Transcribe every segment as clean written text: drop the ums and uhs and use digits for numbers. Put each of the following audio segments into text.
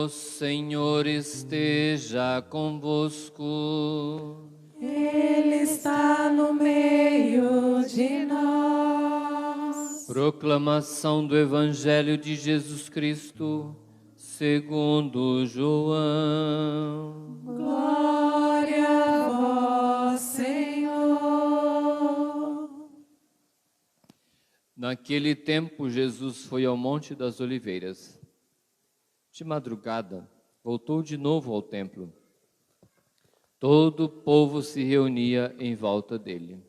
O Senhor esteja convosco. Ele está no meio de nós. Proclamação do Evangelho de Jesus Cristo, segundo João. Glória a vós, Senhor. Naquele tempo, Jesus foi ao Monte das Oliveiras. De madrugada, voltou de novo ao templo. Todo o povo se reunia em volta dele.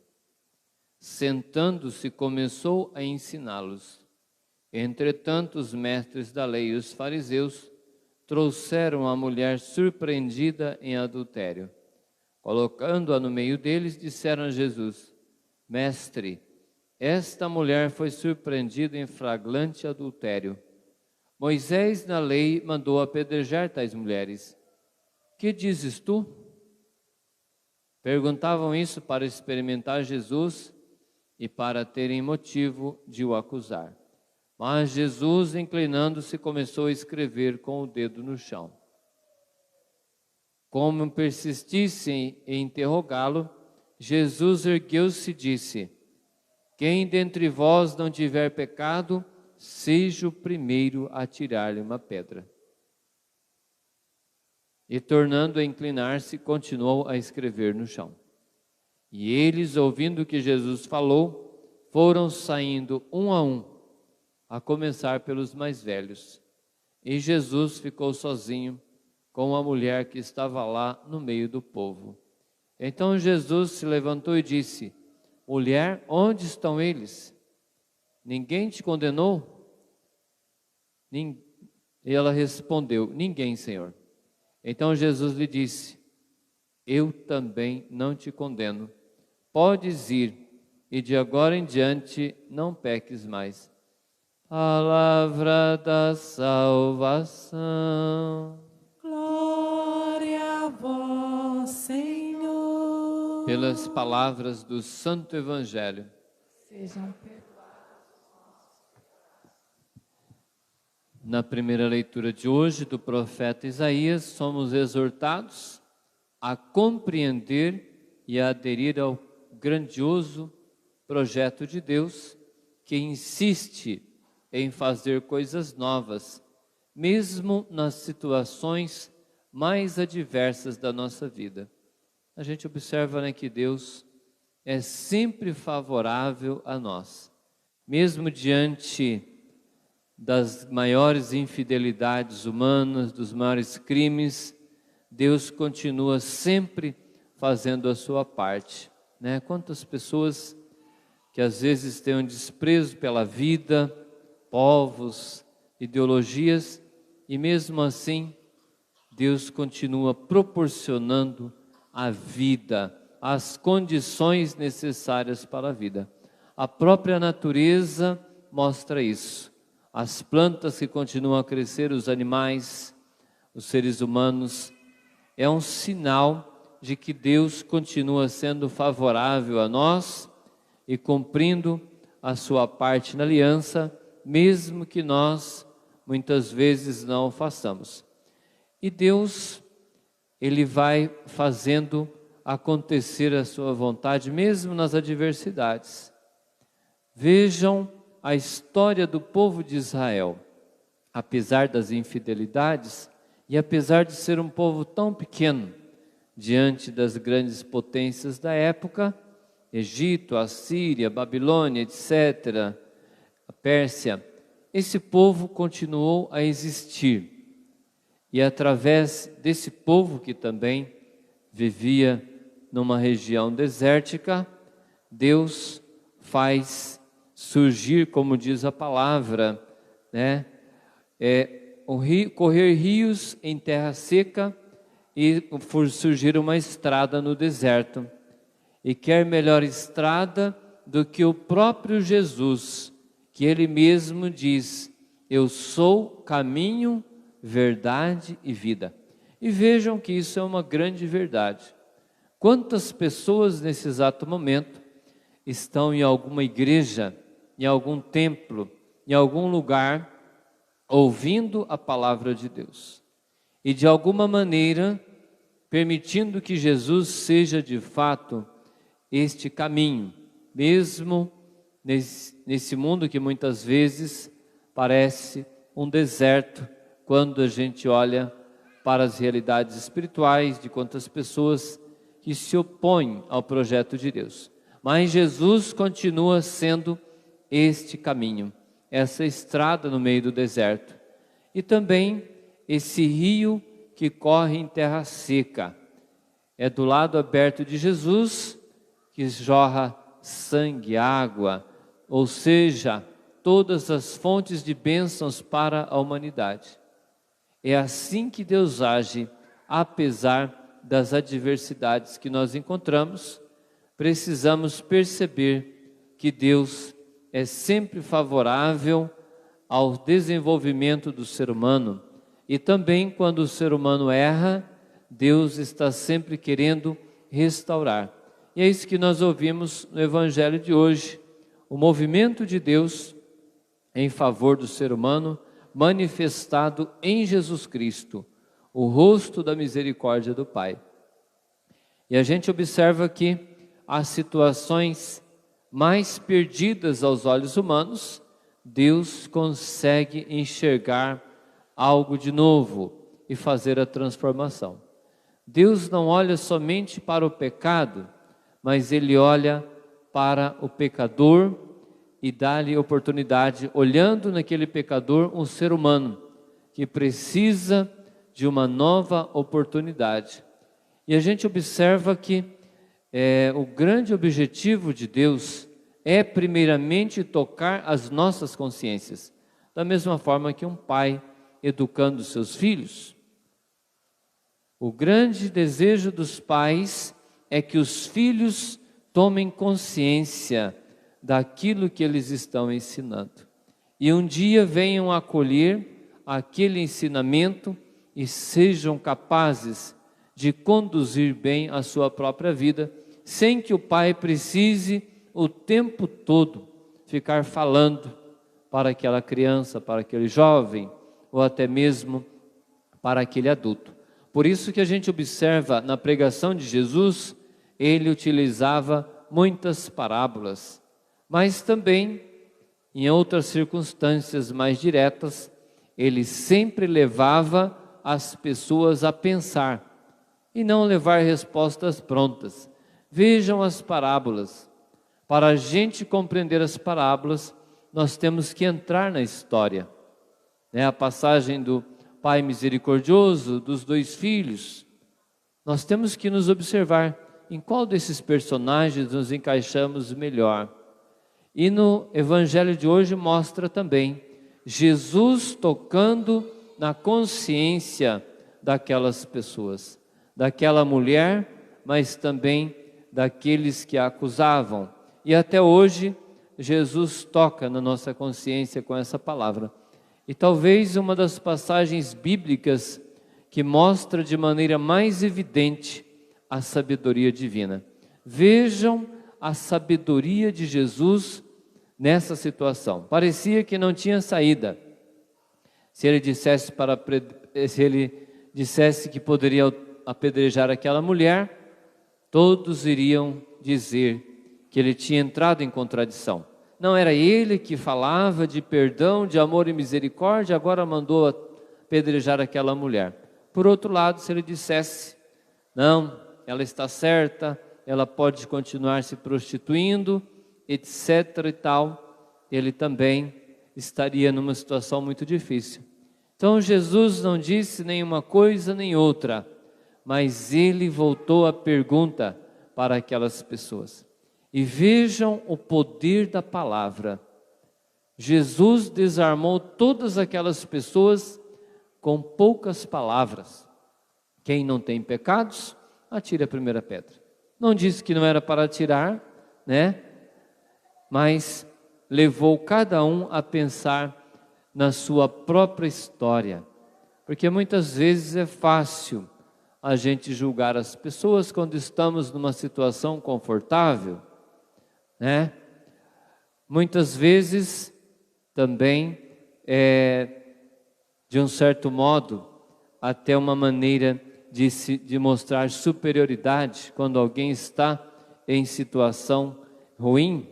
Sentando-se, começou a ensiná-los. Entretanto, os mestres da lei e os fariseus trouxeram a mulher surpreendida em adultério. Colocando-a no meio deles, disseram a Jesus: Mestre, esta mulher foi surpreendida em flagrante adultério. Moisés, na lei, mandou apedrejar tais mulheres. Que dizes tu? Perguntavam isso para experimentar Jesus e para terem motivo de o acusar. Mas Jesus, inclinando-se, começou a escrever com o dedo no chão. Como persistissem em interrogá-lo, Jesus ergueu-se e disse: Quem dentre vós não tiver pecado, seja o primeiro a tirar-lhe uma pedra. E tornando a inclinar-se, continuou a escrever no chão. E eles, ouvindo o que Jesus falou, foram saindo um, a começar pelos mais velhos. E Jesus ficou sozinho com a mulher que estava lá no meio do povo. Então Jesus se levantou e disse: Mulher, onde estão eles? Ninguém te condenou? E ela respondeu: Ninguém, Senhor. Então Jesus lhe disse: Eu também não te condeno. Podes ir, e de agora em diante não peques mais. Palavra da salvação. Glória a vós, Senhor. Pelas palavras do Santo Evangelho. Sejam perdoados. Na primeira leitura de hoje do profeta Isaías, somos exortados a compreender e a aderir ao grandioso projeto de Deus, que insiste em fazer coisas novas, mesmo nas situações mais adversas da nossa vida. A gente observa, que Deus é sempre favorável a nós, mesmo diante das maiores infidelidades humanas, dos maiores crimes, Deus continua sempre fazendo a sua parte, Quantas pessoas que às vezes têm um desprezo pela vida, povos, ideologias, e mesmo assim Deus continua proporcionando a vida, as condições necessárias para a vida. A própria natureza mostra isso. As plantas que continuam a crescer, os animais, os seres humanos, é um sinal de que Deus continua sendo favorável a nós e cumprindo a sua parte na aliança, mesmo que nós muitas vezes não o façamos. E Deus, Ele vai fazendo acontecer a sua vontade, mesmo nas adversidades. Vejam a história do povo de Israel. Apesar das infidelidades e apesar de ser um povo tão pequeno diante das grandes potências da época, Egito, Assíria, Babilônia, etc., a Pérsia, esse povo continuou a existir. E através desse povo, que também vivia numa região desértica, Deus faz surgir, como diz a palavra, correr rios em terra seca e surgir uma estrada no deserto. E quer melhor estrada do que o próprio Jesus, que Ele mesmo diz: Eu sou caminho, verdade e vida. E vejam que isso é uma grande verdade. Quantas pessoas nesse exato momento estão em alguma igreja, em algum templo, em algum lugar, ouvindo a palavra de Deus, e de alguma maneira permitindo que Jesus seja de fato este caminho, mesmo nesse mundo que muitas vezes parece um deserto, quando a gente olha para as realidades espirituais de quantas pessoas que se opõem ao projeto de Deus. Mas Jesus continua sendo este caminho, essa estrada no meio do deserto. E também esse rio que corre em terra seca. É do lado aberto de Jesus que jorra sangue, água, ou seja, todas as fontes de bênçãos para a humanidade. É assim que Deus age, apesar das adversidades que nós encontramos. Precisamos perceber que Deus é sempre favorável ao desenvolvimento do ser humano. E também quando o ser humano erra, Deus está sempre querendo restaurar. E é isso que nós ouvimos no Evangelho de hoje. O movimento de Deus em favor do ser humano, manifestado em Jesus Cristo, o rosto da misericórdia do Pai. E a gente observa que as situações mais perdidas aos olhos humanos, Deus consegue enxergar algo de novo e fazer a transformação. Deus não olha somente para o pecado, mas Ele olha para o pecador e dá-lhe oportunidade, olhando naquele pecador, um ser humano que precisa de uma nova oportunidade. E a gente observa que o grande objetivo de Deus é primeiramente tocar as nossas consciências, da mesma forma que um pai educando seus filhos. O grande desejo dos pais é que os filhos tomem consciência daquilo que eles estão ensinando. E um dia venham acolher aquele ensinamento e sejam capazes de conduzir bem a sua própria vida, sem que o pai precise o tempo todo ficar falando para aquela criança, para aquele jovem, ou até mesmo para aquele adulto. Por isso que a gente observa na pregação de Jesus, ele utilizava muitas parábolas, mas também em outras circunstâncias mais diretas, ele sempre levava as pessoas a pensar e não levar respostas prontas. Vejam as parábolas. Para a gente compreender as parábolas, nós temos que entrar na história. A passagem do pai misericordioso, dos 2 filhos. Nós temos que nos observar em qual desses personagens nos encaixamos melhor. E no Evangelho de hoje mostra também Jesus tocando na consciência daquelas pessoas, daquela mulher, mas também daqueles que a acusavam. E até hoje, Jesus toca na nossa consciência com essa palavra. E talvez uma das passagens bíblicas que mostra de maneira mais evidente a sabedoria divina. Vejam a sabedoria de Jesus nessa situação. Parecia que não tinha saída. Se ele dissesse que poderia apedrejar aquela mulher, todos iriam dizer que ele tinha entrado em contradição. Não era ele que falava de perdão, de amor e misericórdia, agora mandou apedrejar aquela mulher. Por outro lado, se ele dissesse, não, ela está certa, ela pode continuar se prostituindo, etc. e tal, ele também estaria numa situação muito difícil. Então Jesus não disse nenhuma coisa nem outra, mas ele voltou a pergunta para aquelas pessoas. E vejam o poder da palavra. Jesus desarmou todas aquelas pessoas com poucas palavras. Quem não tem pecados, atire a primeira pedra. Não disse que não era para atirar, mas levou cada um a pensar na sua própria história. Porque muitas vezes é fácil a gente julgar as pessoas quando estamos numa situação confortável, Muitas vezes também, de um certo modo, até uma maneira de mostrar superioridade quando alguém está em situação ruim,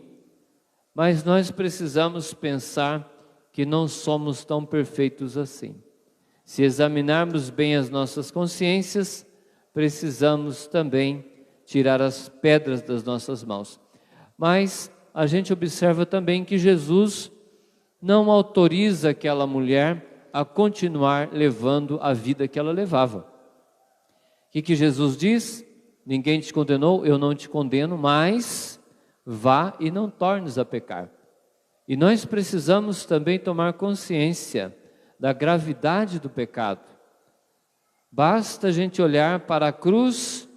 mas nós precisamos pensar que não somos tão perfeitos assim. Se examinarmos bem as nossas consciências, precisamos também tirar as pedras das nossas mãos. Mas a gente observa também que Jesus não autoriza aquela mulher a continuar levando a vida que ela levava. O que Jesus diz? Ninguém te condenou, eu não te condeno, mas vá e não tornes a pecar. E nós precisamos também tomar consciência da gravidade do pecado. Basta a gente olhar para a cruz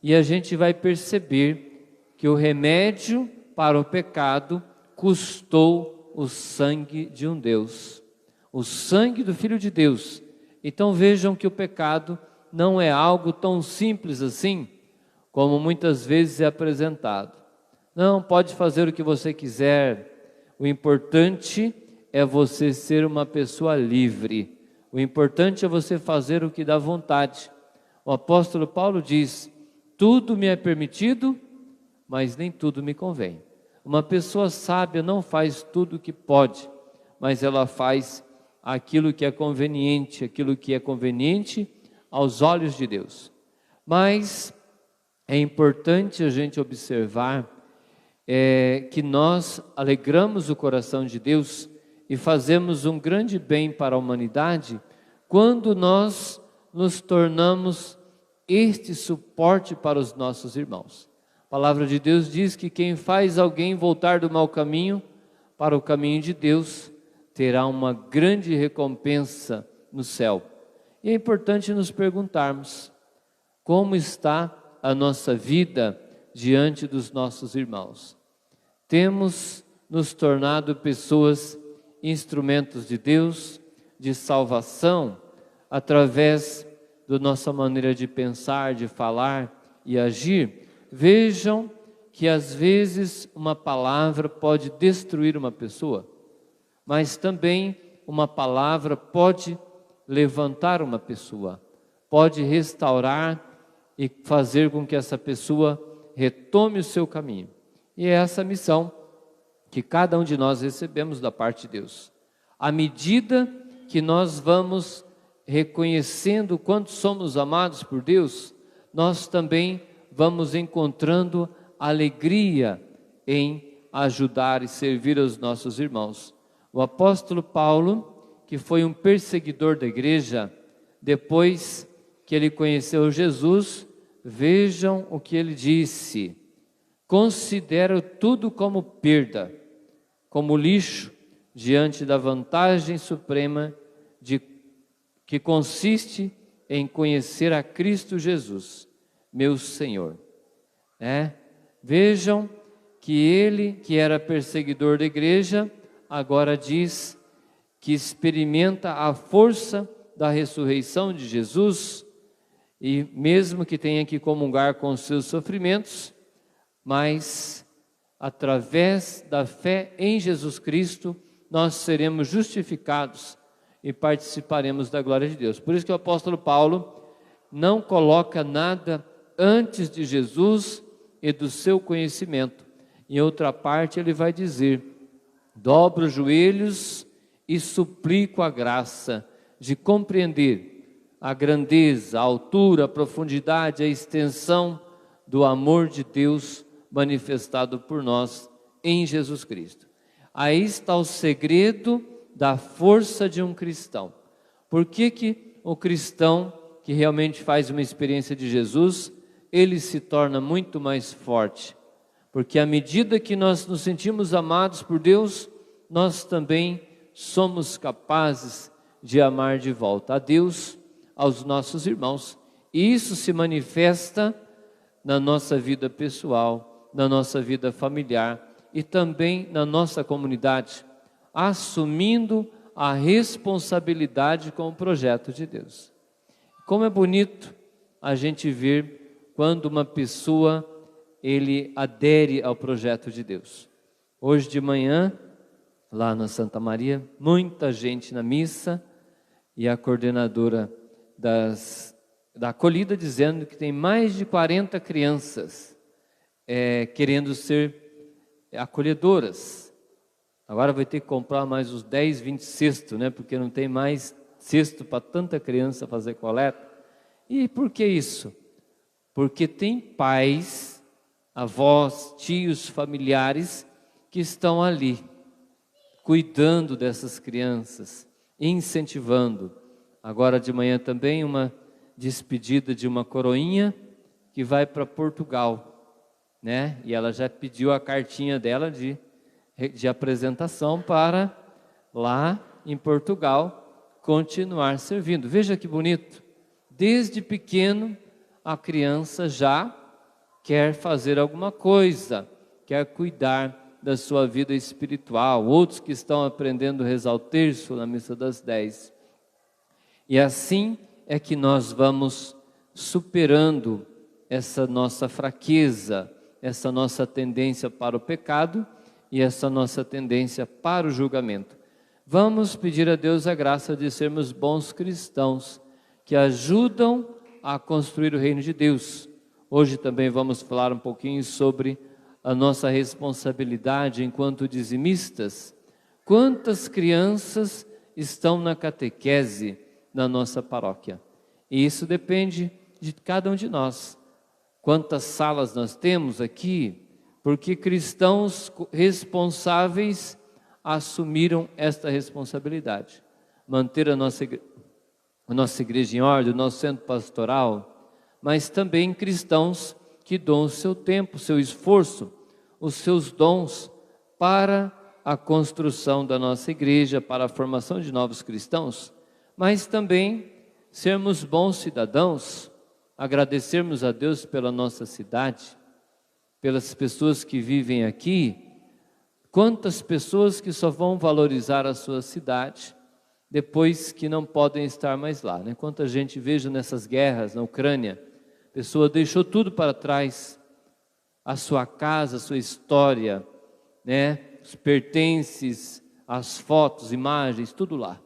e a gente vai perceber que o remédio para o pecado custou o sangue de um Deus, o sangue do Filho de Deus. Então vejam que o pecado não é algo tão simples assim, como muitas vezes é apresentado. Não, pode fazer o que você quiser, o importante é você ser uma pessoa livre, o importante é você fazer o que dá vontade. O apóstolo Paulo diz, tudo me é permitido, mas nem tudo me convém. Uma pessoa sábia não faz tudo o que pode, mas ela faz aquilo que é conveniente aos olhos de Deus. Mas é importante a gente observar que nós alegramos o coração de Deus e fazemos um grande bem para a humanidade quando nós nos tornamos este suporte para os nossos irmãos. A palavra de Deus diz que quem faz alguém voltar do mau caminho para o caminho de Deus terá uma grande recompensa no céu. E é importante nos perguntarmos como está a nossa vida diante dos nossos irmãos. Temos nos tornado pessoas, instrumentos de Deus, de salvação, através da nossa maneira de pensar, de falar e agir. Vejam que às vezes uma palavra pode destruir uma pessoa, mas também uma palavra pode levantar uma pessoa, pode restaurar e fazer com que essa pessoa retome o seu caminho. E é essa a missão que cada um de nós recebemos da parte de Deus. À medida que nós vamos reconhecendo o quanto somos amados por Deus, nós também vamos encontrando alegria em ajudar e servir aos nossos irmãos. O apóstolo Paulo, que foi um perseguidor da igreja, depois que ele conheceu Jesus, vejam o que ele disse: considero tudo como perda, como lixo, diante da vantagem suprema que consiste em conhecer a Cristo Jesus, meu Senhor. Vejam que ele, que era perseguidor da igreja, agora diz que experimenta a força da ressurreição de Jesus, e mesmo que tenha que comungar com os seus sofrimentos, mas através da fé em Jesus Cristo, nós seremos justificados e participaremos da glória de Deus. Por isso que o apóstolo Paulo não coloca nada antes de Jesus e do seu conhecimento. Em outra parte ele vai dizer: dobro os joelhos e suplico a graça de compreender a grandeza, a altura, a profundidade, a extensão do amor de Deus manifestado por nós em Jesus Cristo. Aí está o segredo da força de um cristão. Por que o cristão que realmente faz uma experiência de Jesus, ele se torna muito mais forte? Porque à medida que nós nos sentimos amados por Deus, nós também somos capazes de amar de volta a Deus, aos nossos irmãos. E isso se manifesta na nossa vida pessoal, na nossa vida familiar e também na nossa comunidade, assumindo a responsabilidade com o projeto de Deus. Como é bonito a gente ver quando uma pessoa ele adere ao projeto de Deus. Hoje de manhã, lá na Santa Maria, muita gente na missa, e a coordenadora da acolhida, dizendo que tem mais de 40 crianças querendo ser acolhedoras. Agora vai ter que comprar mais uns 10, 20 cestos, né? Porque não tem mais cesto para tanta criança fazer coleta. E por que isso? Porque tem pais, avós, tios, familiares que estão ali, cuidando dessas crianças, incentivando. Agora de manhã também uma despedida de uma coroinha que vai para Portugal, né? E ela já pediu a cartinha dela de apresentação para lá em Portugal continuar servindo. Veja que bonito, desde pequeno a criança já quer fazer alguma coisa, quer cuidar da sua vida espiritual. Outros que estão aprendendo a rezar o terço na missa das 10. E assim é que nós vamos superando essa nossa fraqueza, essa nossa tendência para o pecado e essa nossa tendência para o julgamento. Vamos pedir a Deus a graça de sermos bons cristãos, que ajudam a construir o reino de Deus. Hoje também vamos falar um pouquinho sobre a nossa responsabilidade enquanto dizimistas. Quantas crianças estão na catequese na nossa paróquia? E isso depende de cada um de nós. Quantas salas nós temos aqui? Porque cristãos responsáveis assumiram esta responsabilidade. Manter a nossa igreja em ordem, o nosso centro pastoral, mas também cristãos que dão o seu tempo, o seu esforço, os seus dons para a construção da nossa igreja, para a formação de novos cristãos, mas também sermos bons cidadãos, agradecermos a Deus pela nossa cidade, pelas pessoas que vivem aqui. Quantas pessoas que só vão valorizar a sua cidade depois que não podem estar mais lá, né? Quanta gente vejo nessas guerras na Ucrânia, a pessoa deixou tudo para trás, a sua casa, a sua história, né? Os pertences, as fotos, imagens, tudo lá.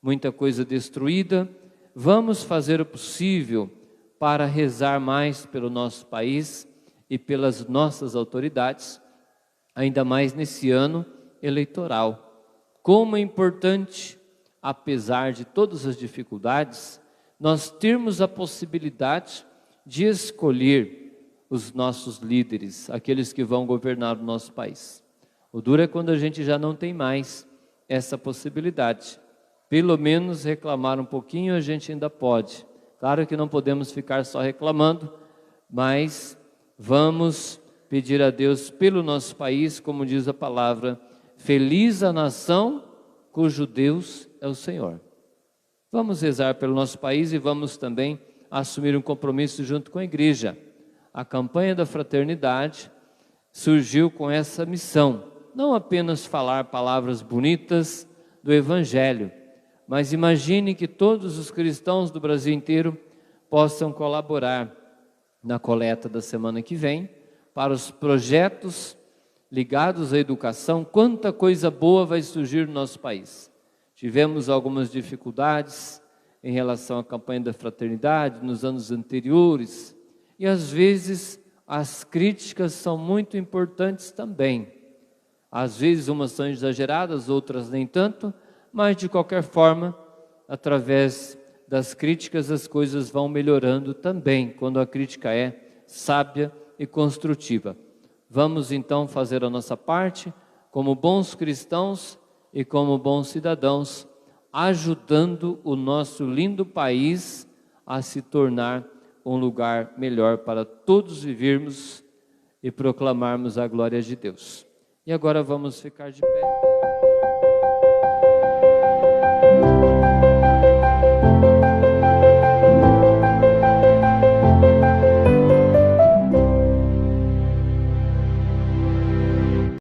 Muita coisa destruída. Vamos fazer o possível para rezar mais pelo nosso país e pelas nossas autoridades, ainda mais nesse ano eleitoral. Como é importante, apesar de todas as dificuldades, nós termos a possibilidade de escolher os nossos líderes, aqueles que vão governar o nosso país. O duro é quando a gente já não tem mais essa possibilidade. Pelo menos reclamar um pouquinho a gente ainda pode. Claro que não podemos ficar só reclamando, mas vamos pedir a Deus pelo nosso país, como diz a palavra, feliz a nação cujo Deus é o Senhor. Vamos rezar pelo nosso país e vamos também assumir um compromisso junto com a igreja. A campanha da fraternidade surgiu com essa missão, não apenas falar palavras bonitas do Evangelho, mas imagine que todos os cristãos do Brasil inteiro possam colaborar na coleta da semana que vem, para os projetos ligados à educação. Quanta coisa boa vai surgir no nosso país. Tivemos algumas dificuldades em relação à campanha da fraternidade nos anos anteriores, e às vezes as críticas são muito importantes também. Às vezes umas são exageradas, outras nem tanto, mas de qualquer forma, através das críticas as coisas vão melhorando também, quando a crítica é sábia e construtiva. Vamos então fazer a nossa parte como bons cristãos e como bons cidadãos, ajudando o nosso lindo país a se tornar um lugar melhor para todos vivermos e proclamarmos a glória de Deus. E agora vamos ficar de pé.